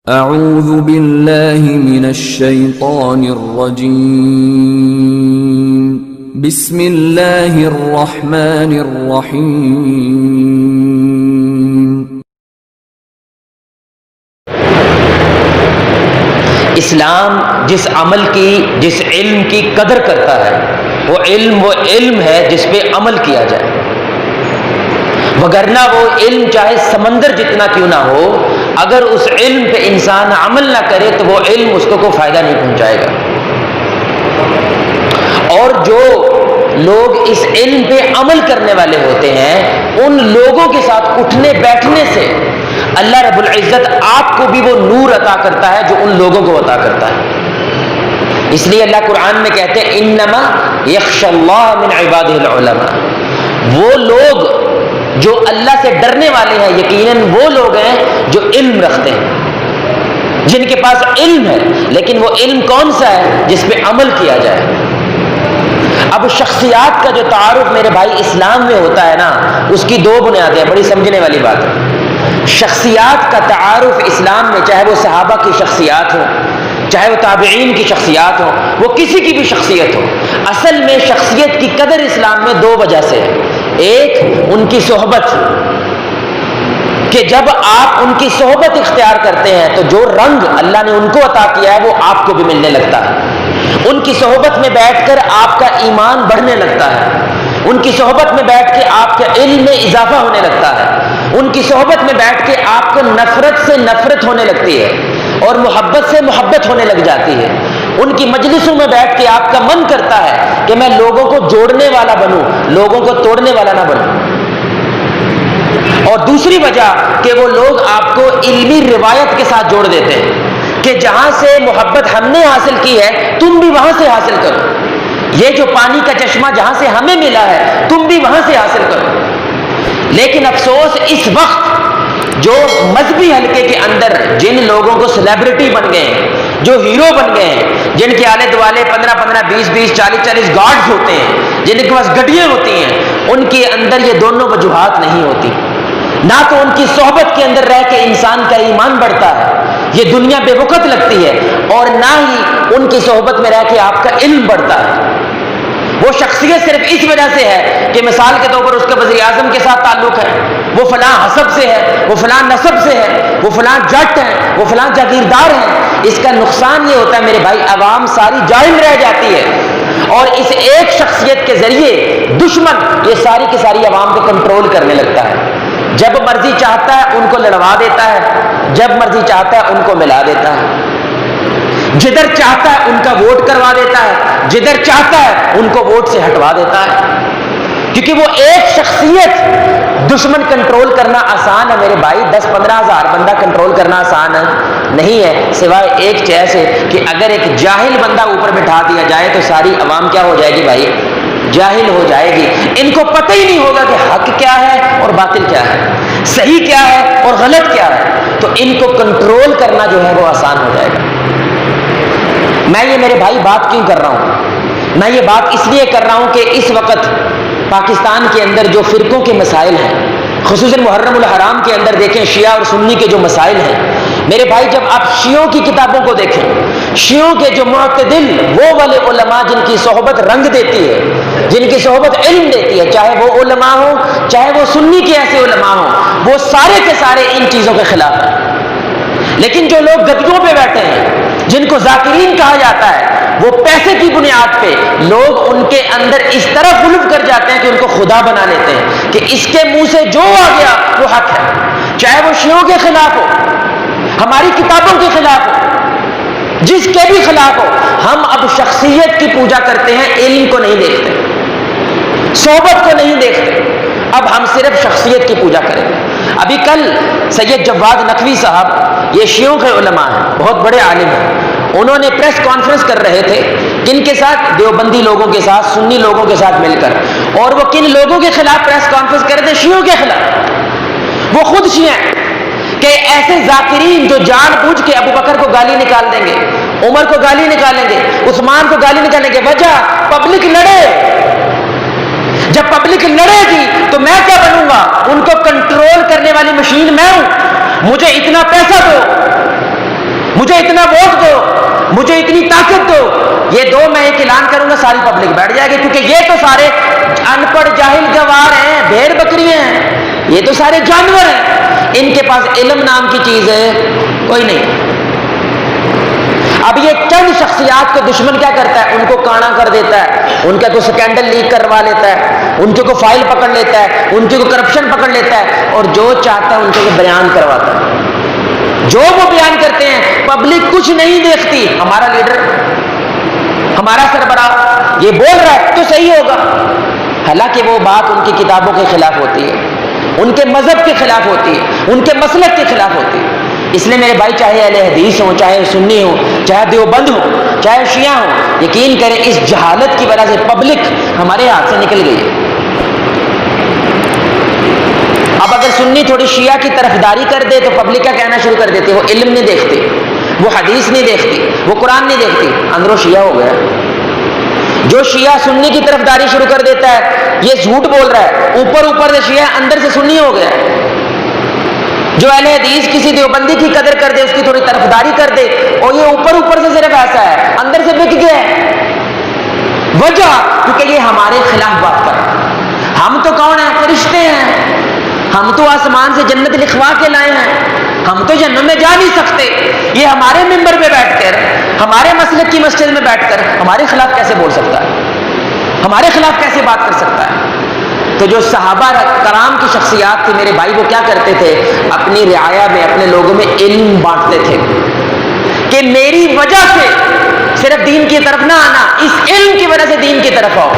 اعوذ باللہ من الشیطان الرجیم بسم اللہ الرحمن الرحیم۔ اسلام جس عمل کی، جس علم کی قدر کرتا ہے، وہ علم ہے جس پہ عمل کیا جائے، وگرنہ وہ علم چاہے سمندر جتنا کیوں نہ ہو، اگر اس علم پہ انسان عمل نہ کرے تو وہ علم اس کو کوئی فائدہ نہیں پہنچائے گا۔ اور جو لوگ اس علم پہ عمل کرنے والے ہوتے ہیں، ان لوگوں کے ساتھ اٹھنے بیٹھنے سے اللہ رب العزت آپ کو بھی وہ نور عطا کرتا ہے جو ان لوگوں کو عطا کرتا ہے۔ اس لیے اللہ قرآن میں کہتے ہیں انما یخشی اللہ من عبادہ العلماء، وہ لوگ جو اللہ سے ڈرنے والے ہیں یقیناً وہ لوگ ہیں جو علم رکھتے ہیں، جن کے پاس علم ہے، لیکن وہ علم کون سا ہے؟ جس پہ عمل کیا جائے۔ اب شخصیات کا جو تعارف میرے بھائی اسلام میں ہوتا ہے نا، اس کی دو بنیادیں ہیں، بڑی سمجھنے والی بات ہے۔ شخصیات کا تعارف اسلام میں، چاہے وہ صحابہ کی شخصیات ہو، چاہے وہ تابعین کی شخصیات ہو، وہ کسی کی بھی شخصیت ہو، اصل میں شخصیت کی قدر اسلام میں دو وجہ سے ہے۔ ایک ان کی صحبت، کہ جب آپ ان کی صحبت اختیار کرتے ہیں تو جو رنگ اللہ نے ان کو عطا کیا ہے وہ آپ کو بھی ملنے لگتا ہے۔ ان کی صحبت میں بیٹھ کر آپ کا ایمان بڑھنے لگتا ہے، ان کی صحبت میں بیٹھ کے آپ کے علم میں اضافہ ہونے لگتا ہے، ان کی صحبت میں بیٹھ کے آپ کو نفرت سے نفرت ہونے لگتی ہے اور محبت سے محبت ہونے لگ جاتی ہے۔ ان کی مجلسوں میں بیٹھ کے آپ کا من کرتا ہے کہ میں لوگوں کو جوڑنے والا بنوں، لوگوں کو توڑنے والا نہ بنوں۔ اور دوسری وجہ کہ وہ لوگ آپ کو علمی روایت کے ساتھ جوڑ دیتے ہیں کہ جہاں سے محبت ہم نے حاصل کی ہے تم بھی وہاں سے حاصل کرو، یہ جو پانی کا چشمہ جہاں سے ہمیں ملا ہے تم بھی وہاں سے حاصل کرو۔ لیکن افسوس اس وقت جو مذہبی حلقے کے اندر جن لوگوں کو سیلیبریٹی بن گئے ہیں، جو ہیرو بن گئے ہیں، جن کے آلے دوالے 15-15 20-20 40-40 گارڈز ہوتے ہیں، جن کے پاس گڈیاں ہوتی ہیں، ان کے اندر یہ دونوں وجوہات نہیں ہوتی۔ نہ تو ان کی صحبت کے اندر رہ کے انسان کا ایمان بڑھتا ہے، یہ دنیا بے وقت لگتی ہے، اور نہ ہی ان کی صحبت میں رہ کے آپ کا علم بڑھتا ہے۔ وہ شخصیت صرف اس وجہ سے ہے کہ مثال کے طور پر اس کا وزیر اعظم کے ساتھ تعلق ہے، وہ فلاں حسب سے ہے، وہ فلاں نسب سے ہے، وہ فلاں جٹ ہے، وہ فلاں جاگیردار ہے۔ اس کا نقصان یہ ہوتا ہے میرے بھائی، عوام ساری جاہل رہ جاتی ہے، اور اس ایک شخصیت کے ذریعے دشمن یہ ساری کی ساری عوام کو کنٹرول کرنے لگتا ہے۔ جب مرضی چاہتا ہے ان کو لڑوا دیتا ہے، جب مرضی چاہتا ہے ان کو ملا دیتا ہے، جدھر چاہتا ہے ان کا ووٹ کروا دیتا ہے، جدھر چاہتا ہے ان کو ووٹ سے ہٹوا دیتا ہے، کیونکہ وہ ایک شخصیت دشمن کنٹرول کرنا آسان ہے میرے بھائی، 10-15 ہزار بندہ کنٹرول کرنا آسان ہے نہیں ہے، سوائے ایک چیز سے کہ اگر ایک جاہل بندہ اوپر بٹھا دیا جائے تو ساری عوام کیا ہو جائے گی بھائی؟ جاہل ہو جائے گی۔ ان کو پتہ ہی نہیں ہوگا کہ حق کیا ہے اور باطل کیا ہے، صحیح کیا ہے اور غلط کیا ہے، تو ان کو کنٹرول کرنا جو ہے وہ آسان ہو جائے گا۔ میں یہ میرے بھائی بات کیوں کر رہا ہوں؟ میں یہ بات اس لیے کر رہا ہوں کہ اس وقت پاکستان کے اندر جو فرقوں کے مسائل ہیں، خصوصاً محرم الحرام کے اندر دیکھیں شیعہ اور سنی کے جو مسائل ہیں میرے بھائی، جب آپ شیعوں کی کتابوں کو دیکھیں، شیعوں کے جو معتدل وہ والے علماء جن کی صحبت رنگ دیتی ہے، جن کی صحبت علم دیتی ہے، چاہے وہ علماء ہوں چاہے وہ سنی کے ایسے علماء ہوں، وہ سارے کے سارے ان چیزوں کے خلاف ہیں۔ لیکن جو لوگ گدیوں پہ بیٹھے ہیں، جن کو ذاکرین کہا جاتا ہے، وہ پیسے کی بنیاد پہ لوگ ان کے اندر اس طرح غلو کر جاتے ہیں کہ ان کو خدا بنا لیتے ہیں کہ اس کے منہ سے جو آ گیا وہ حق ہے، چاہے وہ شیعوں کے خلاف ہو، ہماری کتابوں کے خلاف ہو، جس کے بھی خلاف ہو۔ ہم اب شخصیت کی پوجا کرتے ہیں، علم کو نہیں دیکھتے، صحبت کو نہیں دیکھتے، اب ہم صرف شخصیت کی پوجا کریں گے۔ ابھی کل سید جواد نقوی صاحب، یہ شیعوں کے علماء ہیں، بہت بڑے عالم ہیں، انہوں نے پریس کانفرنس کر رہے تھے، کن کے ساتھ؟ دیوبندی لوگوں کے ساتھ، سنی لوگوں کے ساتھ مل کر، اور وہ کن لوگوں کے خلاف پریس کانفرنس کر رہے تھے؟ شیعوں کے خلاف۔ وہ خود شیعہ ہیں کہ ایسے ذاکرین جو جان بوجھ کے ابو بکر کو گالی نکال دیں گے، عمر کو گالی نکالیں گے، عثمان کو گالی نکالیں گے، وجہ پبلک لڑے، جب پبلک لڑے گی تو میں کیا بنوں گا؟ ان کو کنٹرول کرنے والی مشین میں ہوں، مجھے اتنا پیسہ دو، مجھے اتنا ووٹ دو، مجھے اتنی طاقت دو. یہ دو میں ایک اعلان کروں گا ساری پبلک بیٹھ جائے گی، کیونکہ یہ تو سارے ان پڑھ جاہل گوار ہیں، بھیڑ بکریاں ہیں، یہ تو سارے جانور ہیں، ان کے پاس علم نام کی چیز ہے کوئی نہیں. اب یہ چند شخصیات کو دشمن کیا کرتا ہے؟ ان کو کانا کر دیتا ہے، ان کا کوئی سکینڈل لیک کروا لیتا ہے، ان کے کو فائل پکڑ لیتا ہے، ان کے کو کرپشن پکڑ لیتا ہے، اور جو چاہتا ہے ان کو بیان کرواتا ہے. جو وہ بیان کرتے ہیں پبلک کچھ نہیں دیکھتی. ہمارا لیڈر، ہمارا سربراہ یہ بول رہا ہے تو صحیح ہوگا، حالانکہ وہ بات ان کی کتابوں کے خلاف ہوتی ہے، ان کے مذہب کے خلاف ہوتی ہے، ان کے مسلک کے خلاف ہوتی ہے. اس لیے میرے بھائی، چاہے اہل حدیث ہوں، چاہے سنی ہوں، چاہے دیوبند ہوں، چاہے شیعہ ہوں، یقین کریں اس جہالت کی وجہ سے پبلک ہمارے ہاتھ سے نکل گئی ہے. اب اگر سنی تھوڑی شیعہ کی طرفداری کر دے تو پبلک کیا کہنا شروع کر دیتے؟ وہ علم نہیں دیکھتے، وہ حدیث نہیں دیکھتی، وہ قرآن نہیں دیکھتی، اندروں شیعہ ہو گیا. جو شیعہ سنی کی طرفداری شروع کر دیتا ہے یہ جھوٹ بول رہا ہے، اوپر اوپر سے شیعہ اندر سے سنی ہو گیا. جو اہل حدیث کسی دیوبندی کی قدر کر دے، اس کی تھوڑی طرفداری کر دے، اور یہ اوپر اوپر سے صرف ایسا ہے، اندر سے بک گیا ہے. وجہ کیونکہ یہ ہمارے خلاف بات کر رہا ہے. ہم تو کون ہیں؟ فرشتے ہیں. ہم تو آسمان سے جنت لکھوا کے لائے ہیں، ہم تو جنت میں جا نہیں سکتے. یہ ہمارے ممبر پہ بیٹھ کر، ہمارے مسلک کی مسجد میں بیٹھ کر ہمارے خلاف کیسے بول سکتا ہے؟ ہمارے خلاف کیسے بات کر سکتا ہے؟ تو جو صحابہ کرام کی شخصیات تھی میرے بھائی، وہ کیا کرتے تھے؟ اپنی رعایا میں، اپنے لوگوں میں علم بانٹتے تھے کہ میری وجہ سے صرف دین کی طرف نہ آنا، اس علم کی وجہ سے دین کی طرف آؤ،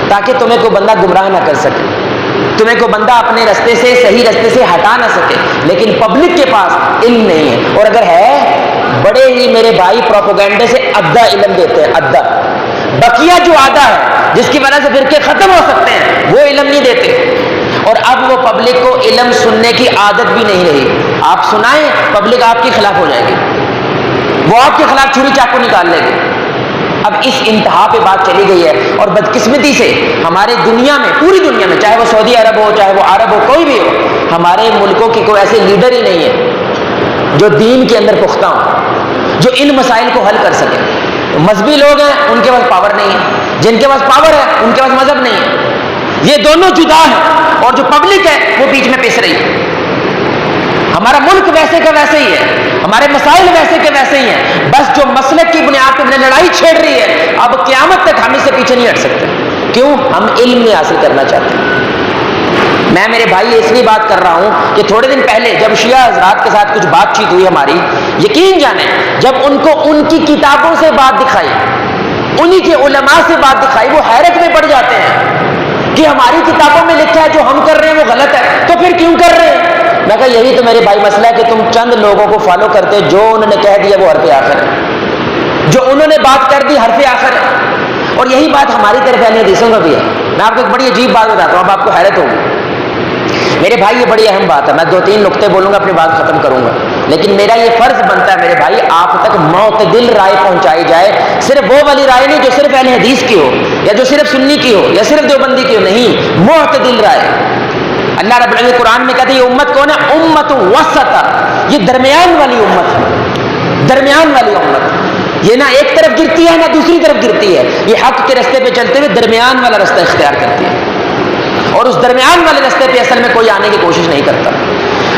تاکہ تمہیں کوئی بندہ گمراہ نہ کر سکے، تمہیں کوئی بندہ اپنے رستے سے، صحیح رستے سے ہٹا نہ سکے. لیکن پبلک کے پاس علم نہیں ہے، اور اگر ہے بڑے ہی میرے بھائی پروپیگنڈے سے ادھا علم دیتے ہیں، ادھا. بقیہ جو آدھا ہے جس کی وجہ سے فرقے ختم ہو سکتے ہیں وہ علم نہیں دیتے. اور اب وہ پبلک کو علم سننے کی عادت بھی نہیں رہی. آپ سنائیں پبلک آپ کے خلاف ہو جائے گی، وہ آپ کے خلاف چھری چاقو نکال لے گی. اب اس انتہا پہ بات چلی گئی ہے، اور بدقسمتی سے ہمارے دنیا میں، پوری دنیا میں، چاہے وہ سعودی عرب ہو، چاہے وہ عرب ہو، کوئی بھی ہو، ہمارے ملکوں کے کوئی ایسے لیڈر ہی نہیں ہے جو دین کے اندر پختہ ہوں، جو ان مسائل کو حل کر سکے. مذہبی لوگ ہیں، ان کے پاس پاور نہیں ہے، جن کے پاس پاور ہے ان کے پاس مذہب نہیں ہے. یہ دونوں جدا ہیں، اور جو پبلک ہے وہ بیچ میں پس رہی ہے. ہمارا ملک ویسے کا ویسے ہی ہے، ہمارے مسائل ویسے کے ویسے ہی ہیں، بس جو مسلک کی بنیاد پہ لڑائی چھیڑ رہی ہے. اب قیامت تک ہم اس سے پیچھے نہیں ہٹ سکتے. کیوں؟ ہم علم نہیں حاصل کرنا چاہتے. میں میرے بھائی اس لیے بات کر رہا ہوں کہ تھوڑے دن پہلے جب شیعہ حضرات کے ساتھ کچھ بات چیت ہوئی ہماری، یقین جانیں جب ان کو ان کی کتابوں سے بات دکھائی، انہی کے علماء سے بات دکھائی، وہ حیرت میں پڑ جاتے ہیں کہ ہماری کتابوں میں لکھا ہے جو ہم کر رہے ہیں وہ غلط ہے، تو پھر کیوں کر رہے ہیں؟ میں کہا یہی تو میرے بھائی مسئلہ ہے کہ تم چند لوگوں کو فالو کرتے، جو انہوں نے کہہ دیا وہ حرف آخر ہے، جو انہوں نے بات کر دی حرف آخر ہے. اور یہی بات ہماری طرف اہل حدیثوں کا بھی ہے. میں آپ کو ایک بڑی عجیب بات بتاتا ہوں، اب آپ کو حیرت ہوگی میرے بھائی، یہ بڑی اہم بات ہے. میں 2-3 نقطے بولوں گا، اپنی بات ختم کروں گا، لیکن میرا یہ فرض بنتا ہے میرے بھائی آپ تک معتدل رائے پہنچائی جائے. صرف وہ والی رائے نہیں جو صرف اہل حدیث کی ہو، یا جو صرف سنی کی ہو، یا صرف دیوبندی کی ہو، نہیں، معتدل رائے. اللہ رب العالمین قرآن میں کہتے ہیں یہ امت کون ہے؟ امت وسطہ، یہ درمیان والی امت ہے، درمیان والی امت. یہ نہ ایک طرف گرتی ہے نہ دوسری طرف گرتی ہے، یہ حق کے رستے پہ چلتے ہوئے درمیان والا رستہ اختیار کرتی ہے، اور اس درمیان والے رستے پہ اصل میں کوئی آنے کی کوشش نہیں کرتا.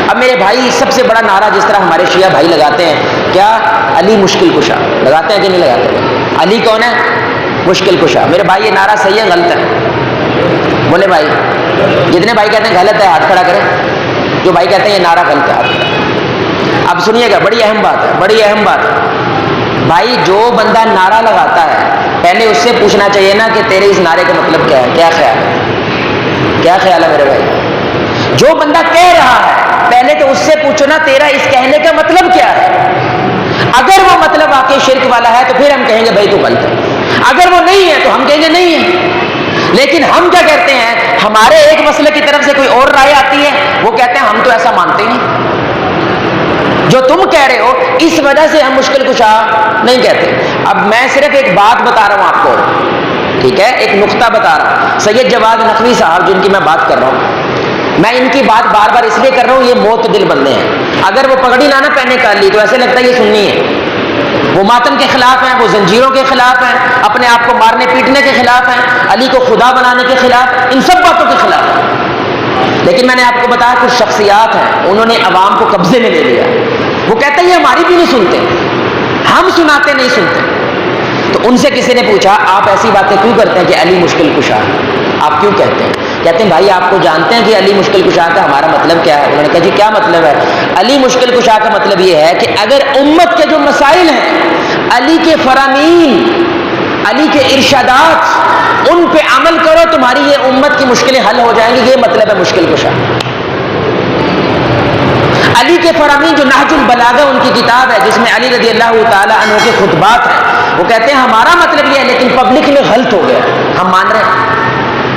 اب میرے بھائی سب سے بڑا نعرہ جس طرح ہمارے شیعہ بھائی لگاتے ہیں، کیا علی مشکل کشا لگاتے ہیں کہ نہیں لگاتے؟ علی کون ہے؟ مشکل کشا. میرے بھائی یہ نعرہ صحیح ہے غلط ہے؟ بولے بھائی. جتنے بھائی کہتے ہیں غلط ہے ہاتھ کھڑا کریں، جو بھائی کہتے ہیں یہ نعرہ غلط ہے ہاتھ کھڑا. اب سنیے گا، بڑی اہم بات ہے، بڑی اہم بات ہے بھائی. جو بندہ نعرہ لگاتا ہے پہلے اس سے پوچھنا چاہیے نا کہ تیرے اس نعرے کا مطلب کیا ہے، کیا خیال ہے، کیا خیال ہے میرے بھائی. جو بندہ کہہ رہا ہے پہلے تو اس سے پوچھو نا تیرا اس کہنے کا مطلب کیا ہے. اگر وہ مطلب واقعی شرک والا ہے تو پھر ہم کہیں گے بھائی تو غلط ہے، اگر وہ نہیں ہے تو ہم کہیں گے نہیں ہے. لیکن ہم کیا کہتے ہیں، ہمارے ایک مسئلے کی طرف سے کوئی اور رائے آتی ہے، وہ کہتے ہیں ہم تو ایسا مانتے نہیں، جو تم کہہ رہے ہو اس وجہ سے ہم مشکل کشا نہیں کہتے. اب میں صرف ایک بات بتا رہا ہوں آپ کو، ٹھیک ہے، ایک نقطہ بتا رہا ہوں. سید جواد نقوی صاحب جن کی میں بات کر رہا ہوں، میں ان کی بات بار بار اس لیے کر رہا ہوں، یہ معتدل بندے ہیں. اگر وہ پگڑی نہ پہنے کر لی تو ایسے لگتا ہے یہ سنی ہے. وہ ماتم کے خلاف ہیں، وہ زنجیروں کے خلاف ہیں، اپنے آپ کو مارنے پیٹنے کے خلاف ہیں، علی کو خدا بنانے کے خلاف، ان سب باتوں کے خلاف ہیں. لیکن میں نے آپ کو بتایا کچھ شخصیات ہیں، انہوں نے عوام کو قبضے میں لے لیا. وہ کہتے ہیں یہ ہماری بھی نہیں سنتے، ہم سناتے نہیں سنتے. تو ان سے کسی نے پوچھا آپ ایسی باتیں کیوں کرتے ہیں کہ علی مشکل کشا ہے، آپ کیوں کہتے ہیں؟ کہتے ہیں بھائی آپ کو جانتے ہیں کہ علی مشکل کشا کا ہمارا مطلب کیا ہے؟ انہوں نے کہا جی کیا مطلب ہے؟ علی مشکل کشا کا مطلب یہ ہے کہ اگر امت کے جو مسائل ہیں، علی کے فرامین، علی کے ارشادات، ان پہ عمل کرو تمہاری یہ امت کی مشکلیں حل ہو جائیں گی. یہ مطلب ہے مشکل کشا. علی کے فرامین جو نہج البلاغہ ان کی کتاب ہے جس میں علی رضی اللہ تعالی عنہ کے خطبات ہیں، وہ کہتے ہیں ہمارا مطلب یہ ہے لیکن پبلک میں غلط ہو گیا. ہم مان رہے ہیں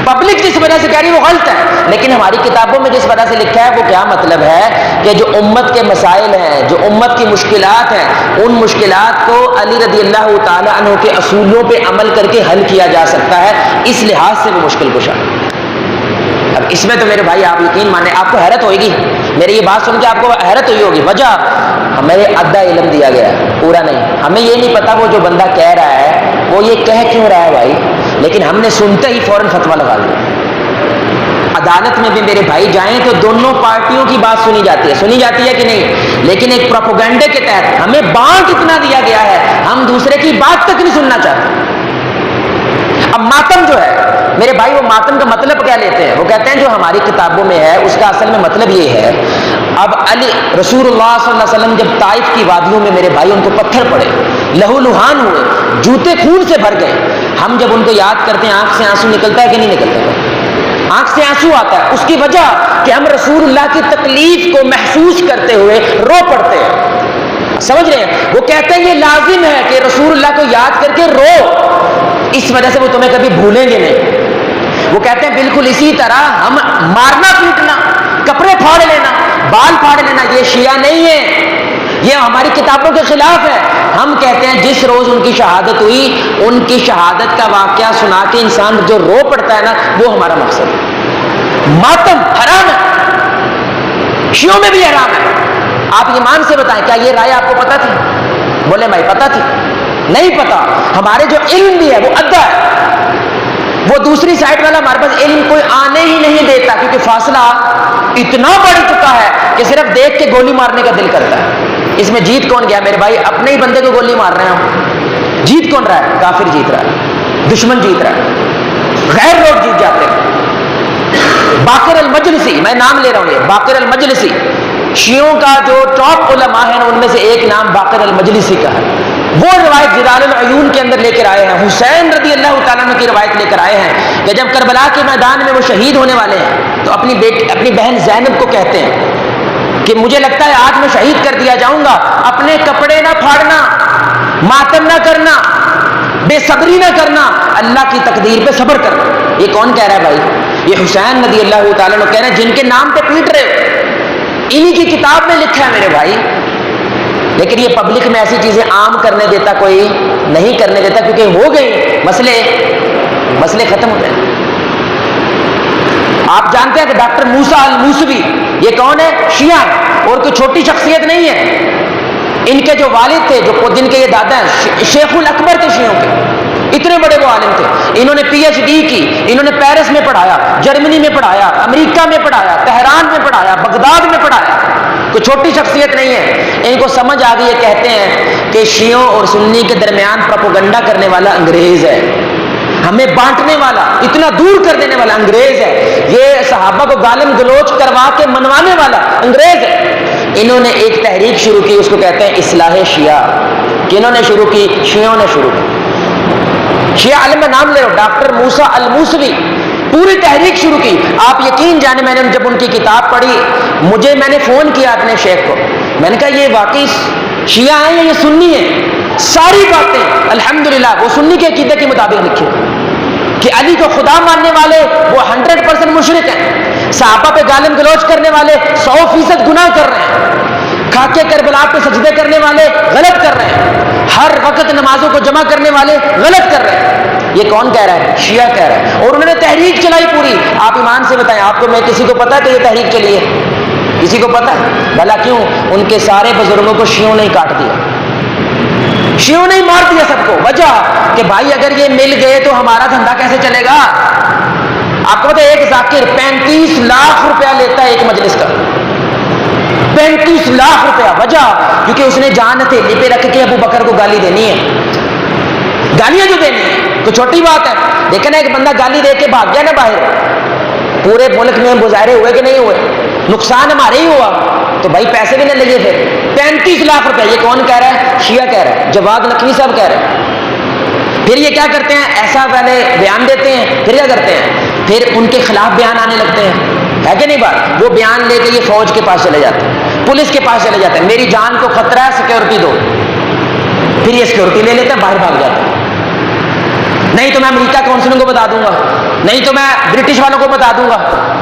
پبلک جس وجہ سے کہہ رہی ہے وہ غلط ہے، لیکن ہماری کتابوں میں جس وجہ سے لکھا ہے وہ کیا مطلب ہے کہ جو امت کے مسائل ہیں، جو امت کی مشکلات ہیں، ان مشکلات کو علی رضی اللہ تعالی عنہ کے اصولوں پہ عمل کر کے حل کیا جا سکتا ہے. اس لحاظ سے وہ مشکل کشا. اب اس میں تو میرے بھائی آپ یقین مانیں، آپ کو حیرت ہوئے گی میری یہ بات سن کے، آپ کو حیرت ہوئی ہوگی. وجہ ہمیں آدھا علم دیا گیا ہے، پورا نہیں. ہمیں یہ نہیں پتا وہ جو بندہ کہہ رہا ہے وہ یہ کہہ کیوں رہا ہے بھائی، لیکن ہم نے سنتے ہی فوراً فتویٰ لگا دیا. عدالت میں بھی میرے بھائی جائیں تو دونوں پارٹیوں کی بات سنی جاتی ہے کہ نہیں، لیکن ایک پروپیگنڈے کے تحت ہمیں بانٹ اتنا دیا گیا ہے ہم دوسرے کی بات تک نہیں سننا چاہتے. اب ماتم جو ہے میرے بھائی، وہ ماتم کا مطلب کیا لیتے ہیں؟ وہ کہتے ہیں جو ہماری کتابوں میں ہے اس کا اصل میں مطلب یہ ہے. اب علی رسول اللہ صلی اللہ علیہ وسلم جب طائف کی وادیوں میں میرے بھائی ان کو پتھر پڑے، لہو لہان ہوئے، جوتے خون سے بھر گئے، ہم جب ان کو یاد کرتے ہیں آنکھ سے آنسو نکلتا ہے کہ نہیں نکلتا؟ آنکھ سے آنسو آتا ہے. اس کی وجہ کہ ہم رسول اللہ کی تکلیف کو محسوس کرتے ہوئے رو پڑتے ہیں. سمجھ رہے ہیں؟ وہ کہتے ہیں یہ لازم ہے کہ رسول اللہ کو یاد کر کے رو، اس وجہ سے وہ تمہیں کبھی بھولیں گے نہیں. وہ کہتے ہیں بالکل اسی طرح ہم مارنا پیٹنا، کپڑے پھاڑ لینا، بال پھاڑ لینا یہ شیعہ نہیں ہے، یہ ہماری کتابوں کے خلاف ہے. ہم کہتے ہیں جس روز ان کی شہادت ہوئی، ان کی شہادت کا واقعہ سنا کے انسان جو رو پڑتا ہے نا، وہ ہمارا مقصد ہے. ماتم حرام ہے، شیعوں میں بھی حرام ہے. آپ ایمان سے بتائیں کیا یہ رائے آپ کو پتہ تھی؟ بولے بھائی پتہ تھی؟ نہیں پتا. ہمارے جو علم بھی ہے وہ ادھا ہے. وہ دوسری سائڈ والا ہمارے پاس علم کوئی آنے ہی نہیں دیتا، کیونکہ فاصلہ اتنا بڑھ چکا ہے کہ صرف دیکھ کے گولی مارنے کا دل کرتا ہے. اس میں جیت کون گیا میرے بھائی؟ اپنے ہی بندے کو گولی مار رہے ہیں ہم. جیت کون رہا ہے؟ کافر جیت رہا ہے، دشمن جیت رہا ہے، غیر لوگ جیت جاتے ہیں. باقر المجلسی، میں نام لے رہا ہوں، یہ باقر المجلسی شیعوں کا جو ٹاپ علماء ہیں ان میں سے ایک نام باقر المجلسی کا ہے. وہ روایت جلال العیون کے اندر لے کر آئے ہیں، حسین رضی اللہ تعالیٰ عنہ کی روایت لے کر آئے ہیں کہ جب کربلا کے میدان میں وہ شہید ہونے والے ہیں تو اپنی بہن زینب کو کہتے ہیں کہ مجھے لگتا ہے آج میں شہید کر دیا جاؤں گا، اپنے کپڑے نہ پھاڑنا، ماتم نہ کرنا، بے صبری نہ کرنا، اللہ کی تقدیر پہ صبر کرنا. یہ کون کہہ رہا ہے بھائی؟ یہ حسین رضی اللہ تعالیٰ عنہ کہہ رہے ہیں جن کے نام پہ پیٹ رہے ہو. انہی کی کتاب میں لکھا ہے میرے بھائی. لیکن یہ پبلک میں ایسی چیزیں عام کرنے دیتا کوئی نہیں کرنے دیتا، کیونکہ ہو گئی مسئلے ختم ہو گئے. آپ جانتے ہیں کہ ڈاکٹر موسیٰ الموسوی یہ کون ہے؟ شیعہ، اور کوئی چھوٹی شخصیت نہیں ہے. ان کے جو والد تھے، جن کے یہ دادا ہیں، شیخ الاکبر تھے شیعوں کے، اتنے بڑے وہ عالم تھے. انہوں نے پی ایچ ڈی کی، انہوں نے پیرس میں پڑھایا، جرمنی میں پڑھایا، امریکہ میں پڑھایا، تہران میں پڑھایا، بغداد میں پڑھایا. کوئی چھوٹی شخصیت نہیں ہے. ان کو سمجھ آ گئی، کہتے ہیں کہ شیعوں اور سنی کے درمیان پروپیگنڈا کرنے والا انگریز ہے، ہمیں بانٹنے والا، اتنا دور کر دینے والا انگریز ہے، یہ صحابہ کو گالم گلوچ کروا کے منوانے والا انگریز ہے. انہوں نے ایک تحریک شروع کی، اس کو کہتے ہیں اصلاح شیعہ. کنہوں نے شروع کی؟ شیعوں نے شروع کی. شیعہ عالم میں نام لے رہا ہوں، ڈاکٹر موسیٰ الموسوی، پوری تحریک شروع کی. آپ یقین جانے میں نے جب ان کی کتاب پڑھی، میں نے فون کیا اپنے شیخ کو، میں نے کہا یہ واقعی شیعہ ہیں یا یہ سنی ہیں؟ ساری باتیں الحمدللہ وہ سنی کے عقیدے کے مطابق لکھی کہ علی کو خدا ماننے والے وہ 100% مشرک ہیں، صحابہ پہ گالم گلوچ کرنے والے 100% گناہ کر رہے ہیں، خاکے کربلا پہ سجدے کرنے والے غلط کر رہے ہیں، ہر وقت نمازوں کو جمع کرنے والے غلط کر رہے ہیں. یہ کون کہہ رہا ہے؟ شیعہ کہہ رہا ہے. اور انہوں نے تحریک چلائی پوری. آپ ایمان سے بتائیں, آپ کو میں کسی کو پتا ہے کہ یہ تحریک چلی ہے؟ کسی کو پتا ہے؟ بھلا کیوں؟ ان کے سارے بزرگوں کو شیعوں نے کاٹ دیا, شیعوں نے مار دیا سب کو. وجہ کہ بھائی اگر یہ مل گئے تو ہمارا دھندا کیسے چلے گا؟ آپ کو پتا ہے ایک ذاکر 35 لاکھ روپیہ لیتا ہے ایک مجلس کا, 35 لاکھ روپیہ. وجہ کیونکہ اس نے جان ہتھیلی پہ رکھ کے ابو بکر کو گالی دینی ہے. گالیاں جو دینی ہے تو چھوٹی بات ہے, لیکن ایک بندہ گالی دے کے بھاگ گیا نا باہر, پورے ملک میں مظاہرے ہوئے کہ نہیں ہوئے؟ نقصان ہمارے ہی ہوا, تو بھائی پیسے بھی نہ لگے. پھر 35 لاکھ روپے یہ کون کہہ رہا ہے؟ شیعہ کہہ رہا ہے, جواد نقوی صاحب کہہ رہے ہیں. پھر یہ کیا کرتے ہیں؟ ایسا پہلے بیان دیتے ہیں, پھر کیا کرتے ہیں؟ پھر ان کے خلاف بیان آنے لگتے ہیں, ہے کہ نہیں بات؟ وہ بیان لے کے یہ فوج کے پاس چلے جاتے ہیں, پولیس کے پاس چلے جاتے ہیں, میری جان کو خطرہ ہے, سیکورٹی دو. پھر یہ سیکورٹی لے لیتے ہیں, باہر بھاگ جاتے ہیں. نہیں تو میں امریکہ کونسلوں کو بتا دوں گا, نہیں تو میں برٹش والوں کو بتا دوں گا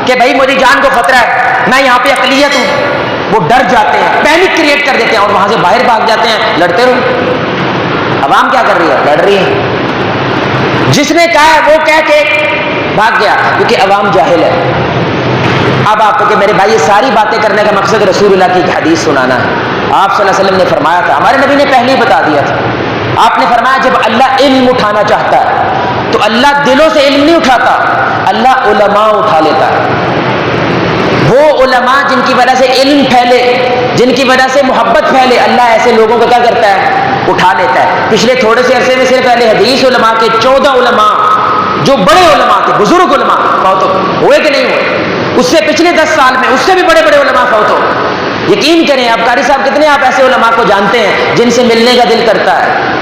کہ بھائی میری جان کو خطرہ ہے, میں یہاں پہ اقلیت ہوں. وہ ڈر جاتے ہیں, پینک کریٹ کر دیتے ہیں اور وہاں سے باہر بھاگ جاتے ہیں. لڑتے رہو. عوام کیا کر رہی ہے؟ لڑ رہی ہے. جس نے کہا ہے وہ کہہ کے بھاگ گیا, کیونکہ عوام جاہل ہے. اب آپ کو کہ میرے بھائی یہ ساری باتیں کرنے کا مقصد رسول اللہ کی حدیث سنانا ہے. آپ صلی اللہ علیہ وسلم نے فرمایا تھا, ہمارے نبی نے پہلے ہی بتا دیا تھا. آپ نے فرمایا جب اللہ علم اٹھانا چاہتا ہے تو اللہ دلوں سے علم نہیں اٹھاتا, اللہ علماء اٹھا لیتا ہے. وہ علماء جن کی وجہ سے علم پھیلے, جن کی وجہ سے محبت پھیلے, اللہ ایسے لوگوں کو کیا کرتا ہے؟ اٹھا لیتا ہے. پچھلے تھوڑے سے عرصے میں صرف پہلے حدیث علماء کے 14 علماء جو بڑے علماء تھے, بزرگ علماء فوت ہوئے کہ نہیں ہوئے. اس سے پچھلے 10 سال میں اس سے بھی بڑے بڑے علماء فوت ہو. یقین کریں آپ قاری صاحب, کتنے آپ ایسے علماء کو جانتے ہیں جن سے ملنے کا دل کرتا ہے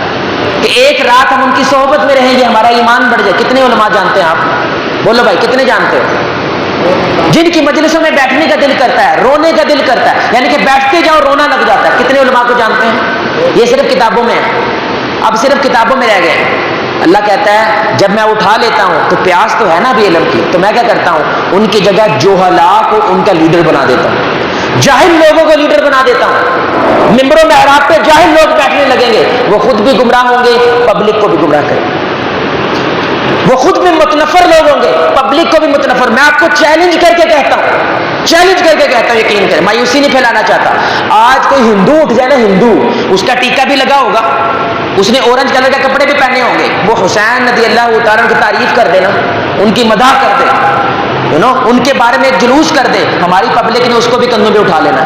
کہ ایک رات ہم ان کی صحبت میں رہیں گے, ہمارا ایمان بڑھ جائے. کتنے علماء جانتے ہیں آپ؟ بولو بھائی کتنے جانتے ہو؟ جن کی مجلسوں میں بیٹھنے کا دل کرتا ہے, رونے کا دل کرتا ہے, یعنی کہ بیٹھتے جاؤ رونا لگ جاتا ہے. کتنے علماء کو جانتے ہیں؟ یہ صرف کتابوں میں ہے, اب صرف کتابوں میں رہ گئے. اللہ کہتا ہے جب میں اٹھا لیتا ہوں تو پیاس تو ہے نا ابھی علم کی, تو میں کیا کرتا ہوں؟ ان کی جگہ جوہلا کو ان کا لیڈر بنا دیتا ہوں, جاہل لوگوں کو لیڈر بنا دیتا ہوں. ممبروں میں محراب پہ جاہل لوگ بیٹھنے لگیں گے, وہ خود بھی گمراہ ہوں گے, پبلک کو بھی گمراہ کریں گے. وہ خود بھی متنفر لوگ ہوں گے, پبلک کو بھی متنفر. میں آپ کو چیلنج کر کے کہتا ہوں, چیلنج کر کے کہتا ہوں, یقین کریں, مایوسی نہیں پھیلانا چاہتا. آج کوئی ہندو اٹھ جائے نا, ہندو, اس کا ٹیکا بھی لگا ہوگا, اس نے اورنج کلر کے کپڑے بھی پہنے ہوں گے, وہ حسین رضی اللہ تعالیٰ کی تعریف کر دے نا, ان کی مداح کر دے, ان کے بارے میں ایک جلوس کر دے, ہماری پبلک نے اس کو بھی کندھوں پہ اٹھا لینا.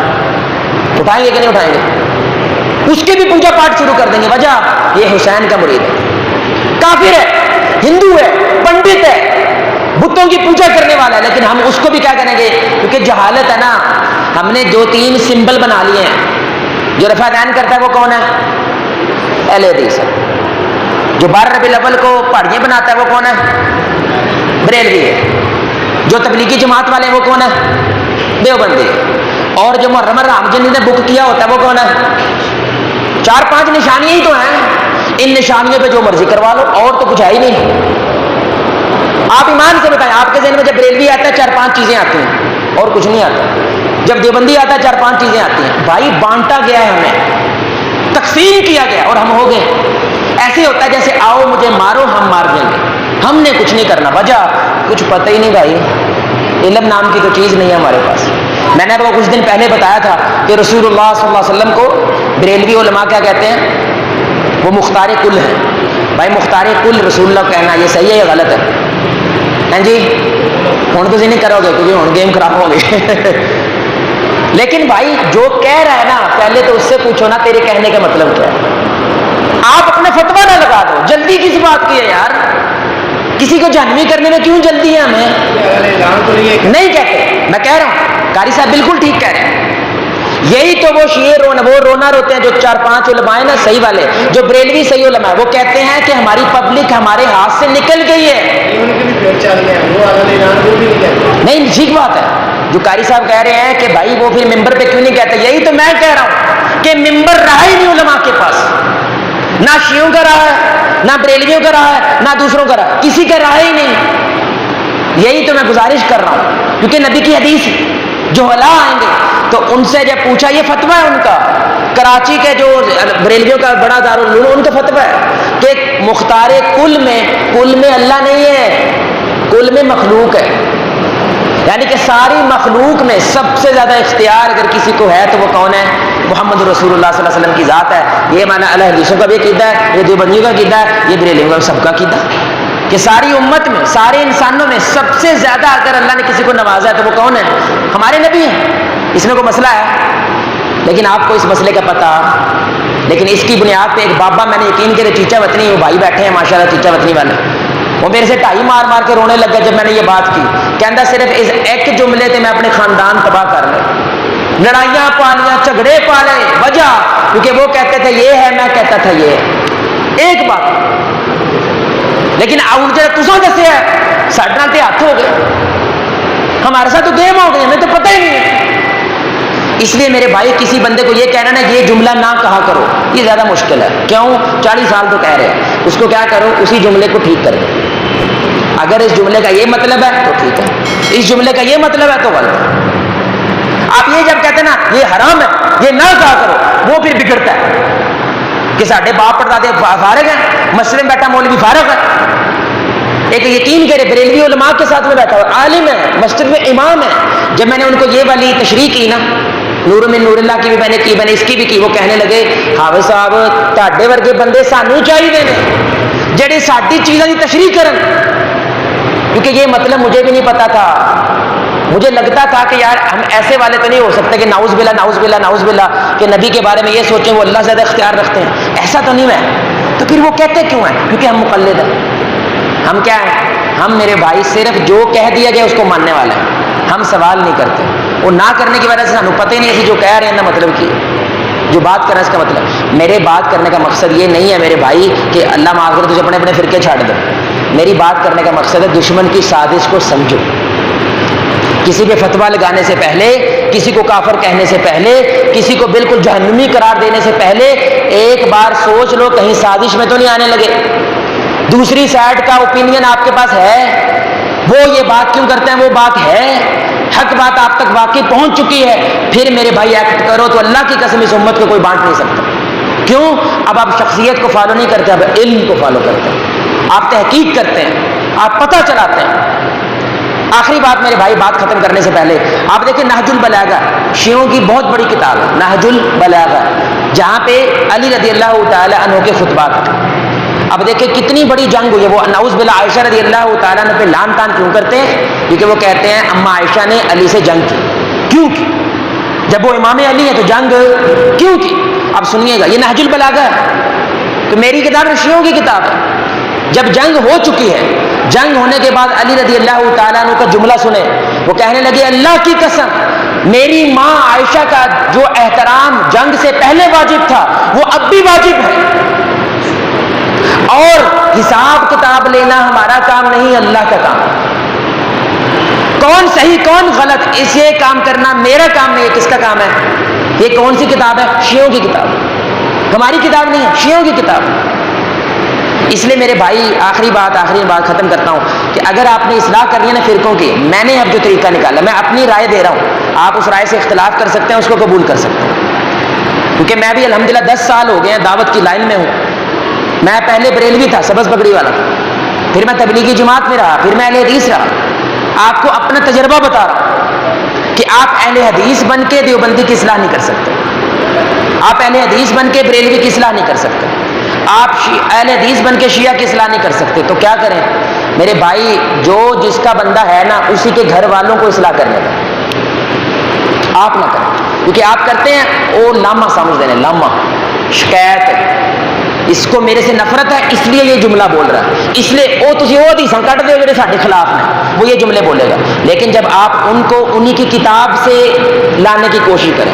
اٹھائیں گے کہ نہیں اٹھائیں گے؟ اس کے بھی پوجا پاٹ شروع کر دیں گے. وجہ یہ حسین کا مرید ہے, کافر ہے, ہندو ہے, پنڈت ہے, بتوں کی پوجا کرنے والا ہے, لیکن ہم اس کو بھی کیا کریں گے؟ کیونکہ جہالت ہے نا. ہم نے 2-3 سمبل بنا لیے ہیں. جو رفع دین کرتا ہے وہ کون ہے؟ اہل حدیث ہے. جو 12 ربیع الاول کو پہاڑیاں بناتا ہے وہ کون ہے؟ بریلوی ہے. جو تبلیغی جماعت والے ہیں وہ کون ہے؟ دیوبندی ہے. اور جو محرم الرحم جن نے بک کیا ہوتا ہے وہ کون ہے؟ 4-5 نشانیاں ہی تو ہیں, ان نشانیوں پہ جو مرضی کروا لو, اور تو کچھ ہے ہی نہیں. آپ ایمان سے بتائیں, آپ کے ذہن میں جب بریلوی آتا ہے 4-5 چیزیں آتی ہیں اور کچھ نہیں آتا. جب دیوبندی آتا ہے 4-5 چیزیں آتی ہیں. بھائی بانٹا گیا ہے, ہمیں تقسیم کیا گیا اور ہم ہو گئے. ایسے ہوتا ہے جیسے آؤ مجھے مارو ہم مار دیں گے, ہم نے کچھ نہیں کرنا. وجہ کچھ پتہ ہی نہیں بھائی, علم نام کی تو چیز نہیں ہے ہمارے پاس. میں نے تو کچھ دن پہلے بتایا تھا کہ رسول اللہ صلی اللہ علیہ وسلم کو بریلوی علماء کیا کہتے ہیں؟ وہ مختار کل ہیں. بھائی مختار کل رسول اللہ کہنا یہ صحیح ہے یا غلط ہے؟ ہیں جی, ہوں تو نہیں کرو گے کیونکہ ہوں گیم خراب ہو گئی. لیکن بھائی جو کہہ رہا ہے نا, پہلے تو اس سے پوچھو نا تیرے کہنے کا مطلب کیا ہے. آپ اپنا فتویٰ نہ لگا دو. جلدی کس بات کی ہے یار؟ کسی کو جہنمی کرنے میں کیوں جلدی ہے ہمیں؟ نہیں کہتے, میں کہہ رہا ہوں قاری صاحب بالکل ٹھیک کہہ رہے ہیں. یہی تو وہ شیعہ رونا روتے ہیں جو 4-5 علماء ہیں نا صحیح والے, جو بریلوی صحیح علماء, وہ کہتے ہیں کہ ہماری پبلک ہمارے ہاتھ سے نکل گئی ہے. نہیں ٹھیک بات ہے جو قاری صاحب کہہ رہے ہیں کہ بھائی وہ پھر ممبر پہ کیوں نہیں کہتے. یہی تو میں کہہ رہا ہوں کہ ممبر رہا ہی نہیں علماء کے پاس, نہ شیعوں کا رہا ہے, نہ بریلویوں کا رہا ہے, نہ دوسروں کا رہا, کسی کا رہا ہی نہیں. یہی تو میں گزارش کر رہا ہوں, کیونکہ نبی کی حدیث جو حلا آئیں گے تو ان سے جب پوچھا, یہ فتویٰ ہے ان کا, کراچی کے جو بریلویوں کا بڑا دارالعلوم ان کا فتویٰ ہے, کہ مختار کل میں اللہ نہیں ہے، کل میں مخلوق ہے، یعنی کہ ساری مخلوق میں سب سے زیادہ اختیار اگر کسی کو ہے تو وہ کون ہے؟ محمد رسول اللہ صلی اللہ علیہ وسلم کی ذات ہے۔ یہ معنی اہل حدیثوں کا بھی عقیدہ ہے، یہ دیوبندیوں کا عقیدہ ہے، یہ بریلویوں کا سب کا عقیدہ ہے کہ ساری امت میں، سارے انسانوں میں سب سے زیادہ اگر اللہ نے کسی کو نوازا ہے تو وہ کون ہے؟ ہمارے نبی ہیں۔ اس میں کوئی مسئلہ ہے؟ لیکن آپ کو اس مسئلے کا پتہ، لیکن اس کی بنیاد پہ ایک بابا، میں نے یقین کرے چیچا وطنی، وہ بھائی بیٹھے ہیں ماشاءاللہ چیچا وطنی والے، وہ میرے سے ٹائی مار مار کے رونے لگا جب میں نے یہ بات کی، کہندا صرف اس ایک جملے تے میں اپنے خاندان تباہ کر لے، لڑائیاں پالیاں، جھگڑے پالے، وجہ کیونکہ وہ کہتے تھے یہ ہے، میں کہتا تھا یہ ہے، ایک بات۔ لیکن آؤں جڑا تساں دسیا ہے ساڈے نال تے ہاتھ ہو گئے، ہمارے ساتھ تو گیم ہو گئی، ہمیں تو پتہ ہی نہیں ہے۔ اس لیے میرے بھائی کسی بندے کو یہ کہنا نا یہ جملہ نہ کہا کرو، یہ زیادہ مشکل ہے۔ کیوں؟ 40 سال تو کہہ رہے ہیں، اس کو کیا کرو، اسی جملے کو ٹھیک کرو۔ اگر اس جملے کا یہ مطلب ہے تو ٹھیک ہے، اس جملے کا یہ مطلب ہے تو غلط ہے۔ آپ یہ جب کہتے ہیں نا یہ حرام ہے، یہ نہ کہا کرو، وہ پھر بگڑتا ہے کہ ساڈے باپ پردادے فارغ ہیں، مسجد میں بیٹھا مولوی فارغ ہے، ایک یقین کرے بریلوی علماء کے ساتھ میں بیٹھا ہوا عالم ہے، مسجد میں امام ہے، جب میں نے ان کو یہ والی تشریح کی نا، نور من نور اللہ کی بھی میں نے کی، میں نے اس کی بھی کی، وہ کہنے لگے حافظ صاحب تہاڈے ورگے بندے سانو چاہیے نے جڑے ساڈی چیزاں دی تشریح کرن، کیونکہ یہ مطلب مجھے بھی نہیں پتا تھا۔ مجھے لگتا تھا کہ یار ہم ایسے والے تو نہیں ہو سکتے کہ نعوذ باللہ نعوذ باللہ نعوذ باللہ کہ نبی کے بارے میں یہ سوچیں وہ اللہ سے زیادہ اختیار رکھتے ہیں، ایسا تو نہیں ہے۔ تو پھر وہ کہتے کیوں ہیں؟ کیونکہ ہم مقلد ہیں۔ ہم کیا ہیں؟ ہم میرے بھائی صرف جو کہہ دیا گیا اس کو ماننے والے ہیں، ہم سوال نہیں کرتے۔ وہ نہ کرنے کی وجہ سے ہمیں پتہ ہی نہیں ہے جو کہہ رہے ہیں نا مطلب کی، جو بات کرنا اس کا مطلب۔ میرے بات کرنے کا مقصد یہ نہیں ہے میرے بھائی کہ اللہ معاف کرے تجھے اپنے فرقے چھاڑ دے، میری بات کرنے کا مقصد ہے دشمن کی سازش کو سمجھو۔ کسی پہ فتویٰ لگانے سے پہلے، کسی کو کافر کہنے سے پہلے، کسی کو بالکل جہنمی قرار دینے سے پہلے ایک بار سوچ لو کہیں سازش میں تو نہیں آنے لگے۔ دوسری سائڈ کا اوپینین آپ کے پاس ہے، وہ یہ بات کیوں کرتے ہیں، وہ بات ہے، حق بات آپ تک واقعی پہنچ چکی ہے، پھر میرے بھائی ایکٹ کرو تو اللہ کی قسم اس امت کو کوئی بانٹ نہیں سکتا۔ کیوں؟ اب آپ شخصیت کو فالو نہیں کرتے، اب علم کو فالو کرتے ہیں، آپ تحقیق کرتے ہیں، آپ پتہ چلاتے ہیں۔ آخری بات میرے بھائی بات ختم کرنے سے پہلے آپ دیکھیں نہج البلاغہ شیعوں کی بہت بڑی کتاب ہے، نہج البلاغہ، جہاں پہ علی رضی اللہ تعالی عنہ کے خطبات ہیں۔ اب دیکھیں کتنی بڑی جنگ ہوئی ہے، وہ نعوذ باللہ عائشہ رضی اللہ تعالیٰ عنہ پہ لان تان کیوں کرتے ہیں؟ کیونکہ وہ کہتے ہیں اما عائشہ نے علی سے جنگ کی۔ کیوں کی؟ جب وہ امام علی ہیں تو جنگ کیوں کی؟ اب سنیے گا، یہ نہج البلاغہ ہے تو میری کتاب شیعوں کی کتاب ہے۔ جب جنگ ہو چکی ہے، جنگ ہونے کے بعد علی رضی اللہ تعالیٰ عنہ کا جملہ سنے، وہ کہنے لگے اللہ کی قسم میری ماں عائشہ کا جو احترام جنگ سے پہلے واجب تھا وہ اب بھی واجب ہے، اور حساب کتاب لینا ہمارا کام نہیں، اللہ کا کام ہے۔ کون صحیح کون غلط اس یہ کام کرنا میرا کام نہیں ہے، کس کا کام ہے؟ یہ کون سی کتاب ہے؟ شیعوں کی کتاب، ہماری کتاب نہیں ہے، شیعوں کی کتاب۔ اس لیے میرے بھائی آخری بات ختم کرتا ہوں کہ اگر آپ نے اصلاح کرنی ہے نا فرقوں کی، میں نے اب جو طریقہ نکالا میں اپنی رائے دے رہا ہوں، آپ اس رائے سے اختلاف کر سکتے ہیں، اس کو قبول کر سکتے ہیں، کیونکہ میں بھی الحمدللہ 10 سال ہو گئے ہیں دعوت کی لائن میں ہوں۔ میں پہلے بریلوی تھا، سبز پگڑی والا، پھر میں تبلیغی جماعت میں رہا، پھر میں اہل حدیث رہا۔ آپ کو اپنا تجربہ بتا رہا ہوں کہ آپ اہل حدیث بن کے دیوبندی کی اصلاح نہیں کر سکتے، آپ اہل حدیث بن کے بریلوی کی اصلاح نہیں کر سکتے، آپ اہل حدیث بن کے شیعہ کی اصلاح نہیں کر سکتے۔ تو کیا کریں میرے بھائی، جو جس کا بندہ ہے نا اسی کے گھر والوں کو اصلاح کرنے کا، آپ نہ کریں، کیونکہ آپ کرتے ہیں وہ لامہ سمجھ دینے، لامہ شکایت ہے، اس کو میرے سے نفرت ہے اس لیے یہ جملہ بول رہا ہے، اس لیے وہ تسی وہ حدیثاں کٹ دے جو ساڈے خلاف ہیں، وہ یہ جملے بولے گا۔ لیکن جب آپ ان کو انہی کی کتاب سے لانے کی کوشش کریں،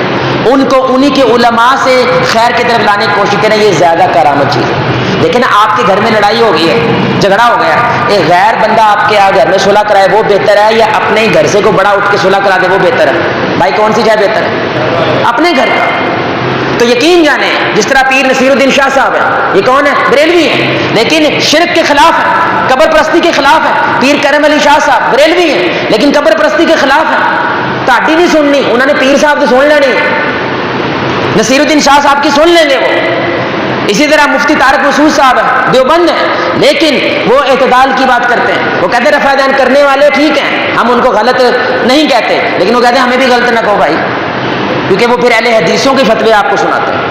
ان کو انہی کے علماء سے خیر کی طرف لانے کی کوشش کریں، یہ زیادہ کارآمد چیز ہے۔ لیکن آپ کے گھر میں لڑائی ہو گئی ہے، جھگڑا ہو گیا، ایک غیر بندہ آپ کے گھر میں صلح کرائے وہ بہتر ہے یا اپنے ہی گھر سے کو بڑا اٹھ کے صلح کرا دے وہ بہتر ہے؟ بھائی کون سی جائے بہتر ہے؟ اپنے گھر کا۔ تو یقین جانے جس طرح پیر نصیر الدین شاہ صاحب ہیں، یہ کون ہے؟ بریلوی ہیں، لیکن شرک کے خلاف ہے، قبر پرستی کے خلاف ہے۔ پیر کرم علی شاہ صاحب بریلوی ہیں لیکن قبر پرستی کے خلاف ہے۔ تاڑی نہیں سننی، انہوں نے پیر صاحب کی سن لینی، نصیر الدین شاہ صاحب کی سن لیں گے وہ، اسی طرح مفتی طارق مسعود صاحب ہیں، دیوبند ہیں، لیکن وہ اعتدال کی بات کرتے ہیں. وہ کہتے ہیں رفع دین کرنے والے ٹھیک ہیں، ہم ان کو غلط نہیں کہتے، لیکن وہ کہتے ہیں ہمیں بھی غلط نہ کہو بھائی، کیونکہ وہ پھر اہل حدیثوں کے فتوے آپ کو سناتے ہیں.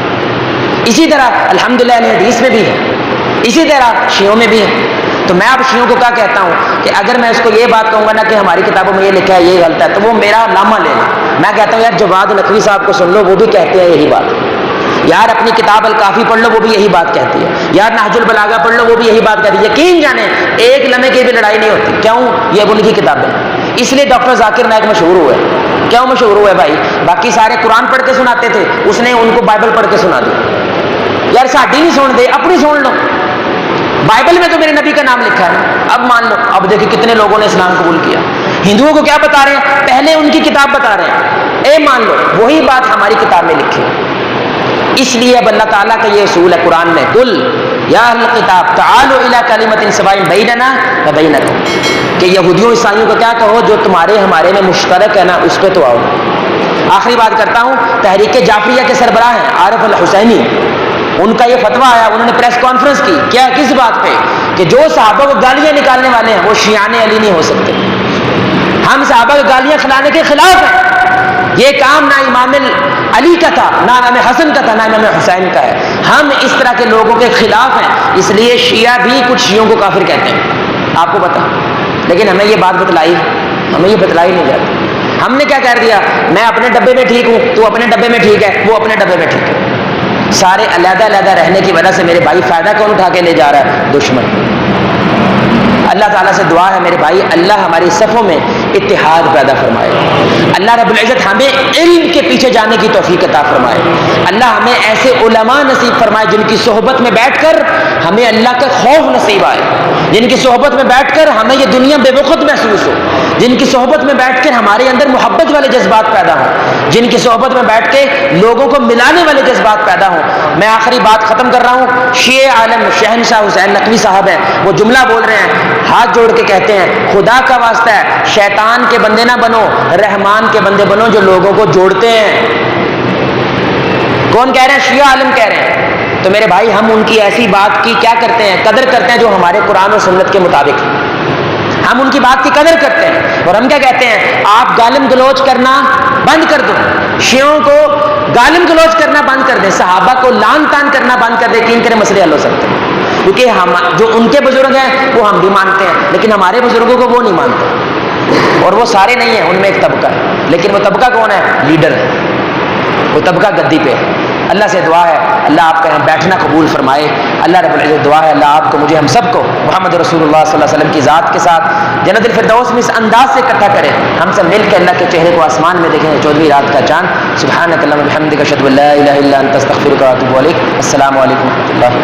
اسی طرح الحمدللہ اہل حدیث میں بھی ہے، اسی طرح شیعوں میں بھی ہے. تو میں اب شیعوں کو کیا کہتا ہوں کہ اگر میں اس کو یہ بات کہوں گا نا کہ ہماری کتابوں میں یہ لکھا ہے یہ غلط ہے، تو وہ میرا نامہ لے لیں. میں کہتا ہوں یار جواد نقوی صاحب کو سن لو، وہ بھی کہتے ہیں یہی بات. یار اپنی کتاب الکافی پڑھ لو، وہ بھی یہی بات کہتی ہے. یار نہج البلاغہ پڑھ لو، وہ بھی یہی بات کہتی ہے. یقین جانیں ایک لمحے کی بھی لڑائی نہیں ہوتی. کیوں؟ یہ ان کی کتابیں. اس لیے ڈاکٹر ذاکر نائک مشہور ہوئے. کیوں مشہور ہوئے بھائی؟ باقی سارے قرآن پڑھ کے سناتے تھے، اس نے ان کو بائبل پڑھ کے سنا دی. یار ساڈی نہیں سن دے، اپنی سن لو. بائبل میں تو میرے نبی کا نام لکھا ہے، اب مان لو. اب دیکھیں کتنے لوگوں نے اسلام قبول کیا. ہندوؤں کو کیا بتا رہے ہیں؟ پہلے ان کی کتاب بتا رہے ہیں، اے مان لو وہی بات ہماری کتاب میں لکھی. اس لیے اب اللہ تعالیٰ کا یہ اصول ہے قرآن میں، قل یا اہل الکتاب تعالوا الی کلمۃ سواء بیننا وبینکم، کہ یہودیوں عیسائیوں کو کیا کہو جو تمہارے ہمارے میں مشترک ہے نا اس پہ تو آؤ. آخری بات کرتا ہوں، تحریک جعفریہ کے سربراہ ہیں عارف الحسینی، ان کا یہ فتویٰ آیا، انہوں نے پریس کانفرنس کی. کیا کس بات پہ؟ کہ جو صحابہ کو گالیاں نکالنے والے ہیں وہ شیعان علی نہیں ہو سکتے. ہم صحابہ کو گالیاں کھلانے کے خلاف ہیں. یہ کام نہ امام علی کا تھا، نہ امام حسن کا تھا، نہ امام حسین کا ہے. ہم اس طرح کے لوگوں کے خلاف ہیں. اس لیے شیعہ بھی کچھ شیعوں کو کافر کہتے ہیں، آپ کو پتا. لیکن ہمیں یہ بات بتلائی نہیں جاتی. ہم نے کیا کہہ دیا؟ میں اپنے ڈبے میں ٹھیک ہوں، تو اپنے ڈبے میں ٹھیک ہے، وہ اپنے ڈبے میں ٹھیک ہے. سارے علیحدہ علیحدہ رہنے کی وجہ سے میرے بھائی فائدہ کون اٹھا کے لے جا رہا ہے؟ دشمن. اللہ تعالیٰ سے دعا ہے میرے بھائی، اللہ ہماری صفوں میں اتحاد پیدا فرمائے. اللہ رب العزت ہمیں علم کے پیچھے جانے کی توفیق عطا فرمائے. اللہ ہمیں ایسے علماء نصیب فرمائے جن کی صحبت میں بیٹھ کر ہمیں اللہ کا خوف نصیب آئے، جن کی صحبت میں بیٹھ کر ہمیں یہ دنیا بے وقت محسوس ہو، جن کی صحبت میں بیٹھ کر ہمارے اندر محبت والے جذبات پیدا ہوں، جن کی صحبت میں بیٹھ کے لوگوں کو ملانے والے جذبات پیدا ہوں. میں آخری بات ختم کر رہا ہوں. شیعہ عالم شہنشاہ حسین نقوی صاحب ہیں، وہ جملہ بول رہے ہیں، ہاتھ جوڑ کے کہتے ہیں خدا کا واسطہ ہے شیطان کے بندے نہ بنو، رحمان کے بندے بنو جو لوگوں کو جوڑتے ہیں. کون کہہ رہے ہیں؟ شیعہ عالم کہہ رہے ہیں. تو میرے بھائی ہم ان کی ایسی بات کی کیا کرتے ہیں؟ قدر کرتے ہیں جو ہمارے قرآن و سنت کے مطابق. ہم ان کی بات کی قدر کرتے ہیں. اور ہم کیا کہتے ہیں؟ آپ گالم گلوچ کرنا بند کر دو، شیعوں کو گالم گلوچ کرنا بند کر دیں، صحابہ کو لان تان کرنا بند کر دیں، یقین کریں مسئلے حل ہو سکتے ہیں. کیونکہ ہم جو ان کے بزرگ ہیں وہ ہم بھی مانتے ہیں، لیکن ہمارے بزرگوں کو وہ نہیں مانتے. اور وہ سارے نہیں ہیں، ان میں ایک طبقہ ہے، لیکن وہ طبقہ کون ہے؟ لیڈر ہے. وہ طبقہ گدی پہ ہے. اللہ سے دعا ہے اللہ آپ کا یہاں بیٹھنا قبول فرمائے. اللہ رب العزت دعا ہے اللہ آپ کو مجھے ہم سب کو محمد رسول اللہ صلی اللہ علیہ وسلم کی ذات کے ساتھ جنت الفردوس میں اس انداز سے اکٹھا کرے، ہم سب مل کے اللہ کے چہرے کو آسمان میں دیکھیں 14ویں رات کا چاند. سبحانک اللہم وبحمدک اشہد ان لا الہ الا انت استغفرک واتوب الیک. السلام علیکم ورحمۃ اللہ.